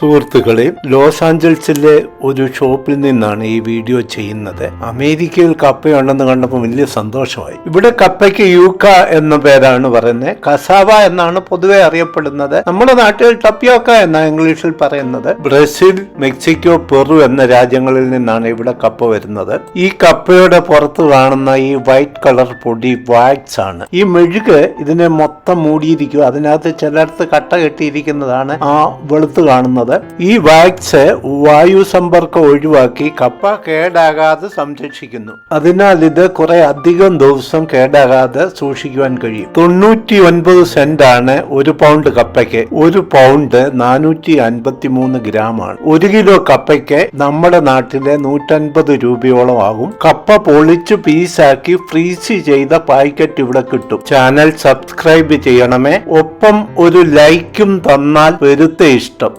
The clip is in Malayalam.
സുഹൃത്തുക്കളെ, ലോസ് ആഞ്ചൽസിലെ ഒരു ഷോപ്പിൽ നിന്നാണ് ഈ വീഡിയോ ചെയ്യുന്നത്. അമേരിക്കയിൽ കപ്പയുണ്ടെന്ന് കണ്ടപ്പോൾ വലിയ സന്തോഷമായി. ഇവിടെ കപ്പയ്ക്ക് യൂക്ക എന്ന പേരാണ് പറയുന്നത്. കസാവ എന്നാണ് പൊതുവെ അറിയപ്പെടുന്നത്. നമ്മുടെ നാട്ടിൽ ടപ്പിയോക്ക എന്നാണ് ഇംഗ്ലീഷിൽ പറയുന്നത്. ബ്രസീൽ, മെക്സിക്കോ, പെറു എന്ന രാജ്യങ്ങളിൽ നിന്നാണ് ഇവിടെ കപ്പ വരുന്നത്. ഈ കപ്പയുടെ പുറത്ത് കാണുന്ന ഈ വൈറ്റ് കളർ പൊടി വാക്സ് ആണ്. ഈ മെഴുക് ഇതിനെ മൊത്തം മൂടിയിരിക്കും. അതിനകത്ത് ചിലടത്ത് കട്ട കെട്ടിയിരിക്കുന്നതാണ് ആ വെളുത്ത് കാണുന്നത്. ഈ വാക്സ് വായു സമ്പർക്കം ഒഴിവാക്കി കപ്പ കേടാകാതെ സംരക്ഷിക്കുന്നു. അതിനാൽ ഇത് കുറെ അധികം ദിവസം കേടാകാതെ സൂക്ഷിക്കുവാൻ കഴിയും. 99 സെന്റ് ആണ് ഒരു പൗണ്ട് കപ്പയ്ക്ക്. ഒരു പൗണ്ട് 453 ഗ്രാം ആണ്. 1 കിലോ കപ്പയ്ക്ക് നമ്മുടെ നാട്ടിലെ 150 രൂപയോളം ആകും. കപ്പ പൊളിച്ച് പീസാക്കി ഫ്രീസ് ചെയ്ത പാക്കറ്റ് ഇവിടെ കിട്ടും. ചാനൽ സബ്സ്ക്രൈബ് ചെയ്യണമേ. ഒപ്പം ഒരു ലൈക്കും തന്നാൽ പെരുത്ത ഇഷ്ടം.